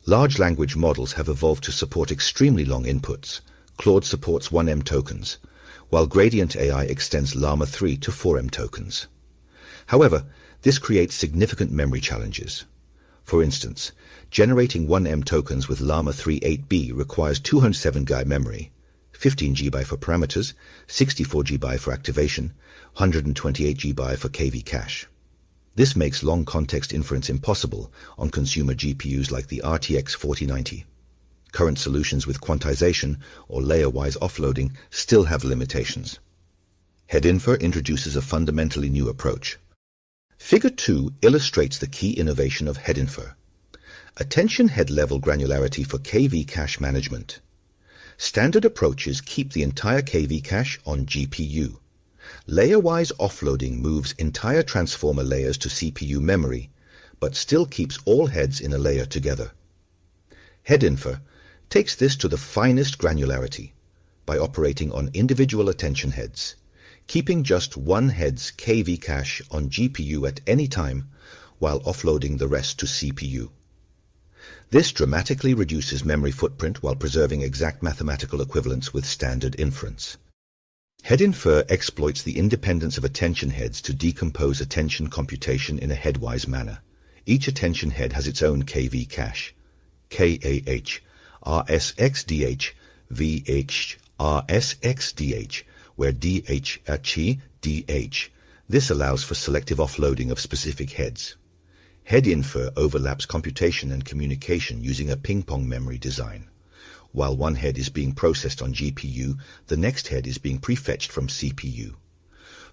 Large language models have evolved to support extremely long inputs. Claude supports 1M tokens, while Gradient AI extends Llama 3 to 4M tokens. However, this creates significant memory challenges. For instance, generating 1M tokens with Llama 3 8B requires 207 GB memory, 15 GB for parameters, 64 GB for activation, 128 GB for KV cache. This makes long context inference impossible on consumer GPUs like the RTX 4090. Current solutions with quantization or layer-wise offloading still have limitations. HeadInfer introduces a fundamentally new approach. Figure 2 illustrates the key innovation of HeadInfer. Attention head level granularity for KV cache management. Standard approaches keep the entire KV cache on GPU. Layer-wise offloading moves entire transformer layers to CPU memory, but still keeps all heads in a layer together. HeadInfer takes this to the finest granularity by operating on individual attention heads, keeping just one head's KV cache on GPU at any time while offloading the rest to CPU. This dramatically reduces memory footprint while preserving exact mathematical equivalence with standard inference. HeadInfer exploits the independence of attention heads to decompose attention computation in a headwise manner. Each attention head has its own KV cache, KAH, RSXDH, VH, RSXDH, where DH Chi DH. This allows for selective offloading of specific heads. HeadInfer overlaps computation and communication using a ping-pong memory design. While one head is being processed on GPU, the next head is being prefetched from CPU.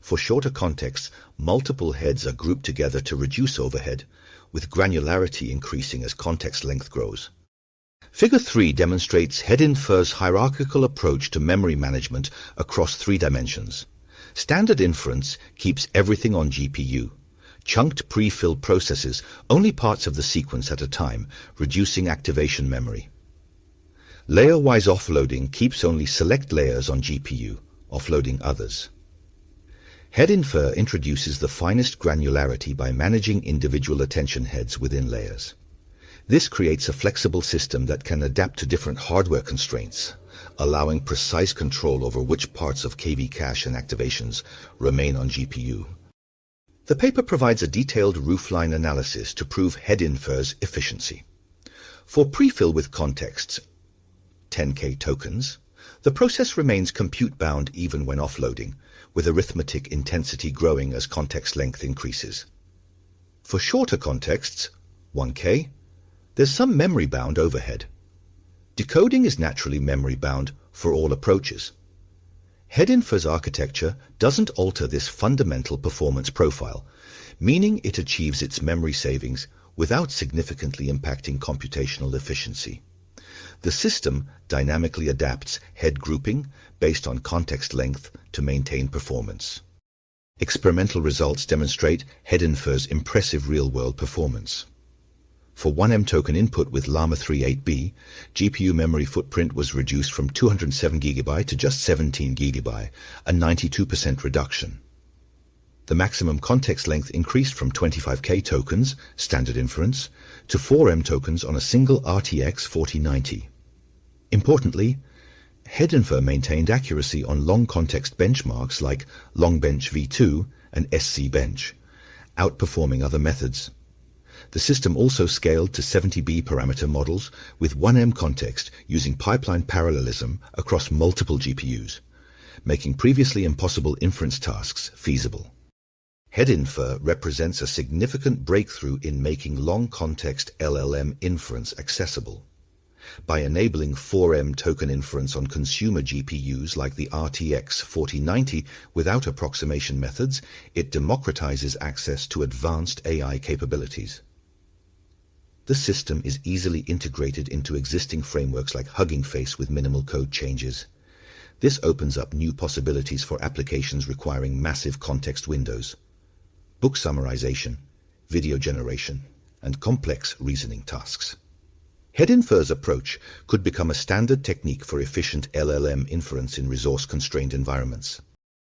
For shorter contexts, multiple heads are grouped together to reduce overhead, with granularity increasing as context length grows. Figure 3 demonstrates HeadInfer's hierarchical approach to memory management across 3 dimensions. Standard inference keeps everything on GPU. Chunked pre-fill processes only parts of the sequence at a time, reducing activation memory. Layer-wise offloading keeps only select layers on GPU, offloading others. HeadInfer introduces the finest granularity by managing individual attention heads within layers. This creates a flexible system that can adapt to different hardware constraints, allowing precise control over which parts of KV cache and activations remain on GPU. The paper provides a detailed roofline analysis to prove HeadInfer's efficiency. For prefill with contexts, 10K tokens, the process remains compute-bound even when offloading, with arithmetic intensity growing as context length increases. For shorter contexts, 1K, there's some memory-bound overhead. Decoding is naturally memory-bound for all approaches. HeadInfer's architecture doesn't alter this fundamental performance profile, meaning it achieves its memory savings without significantly impacting computational efficiency. The system dynamically adapts head grouping based on context length to maintain performance. Experimental results demonstrate HeadInfer's impressive real-world performance. For 1M token input with Llama 3 8B, GPU memory footprint was reduced from 207 GB to just 17 GB, a 92% reduction. The maximum context length increased from 25K tokens, standard inference, to 4M tokens on a single RTX 4090. Importantly, HeadInfer maintained accuracy on long context benchmarks like LongBench v2 and SC-Bench, outperforming other methods. The system also scaled to 70B parameter models with 1M context using pipeline parallelism across multiple GPUs, making previously impossible inference tasks feasible. HeadInfer represents a significant breakthrough in making long context LLM inference accessible. By enabling 4M token inference on consumer GPUs like the RTX 4090 without approximation methods, it democratizes access to advanced AI capabilities. The system is easily integrated into existing frameworks like Hugging Face with minimal code changes. This opens up new possibilities for applications requiring massive context windows, book summarization, video generation, and complex reasoning tasks. HeadInfer's approach could become a standard technique for efficient LLM inference in resource-constrained environments.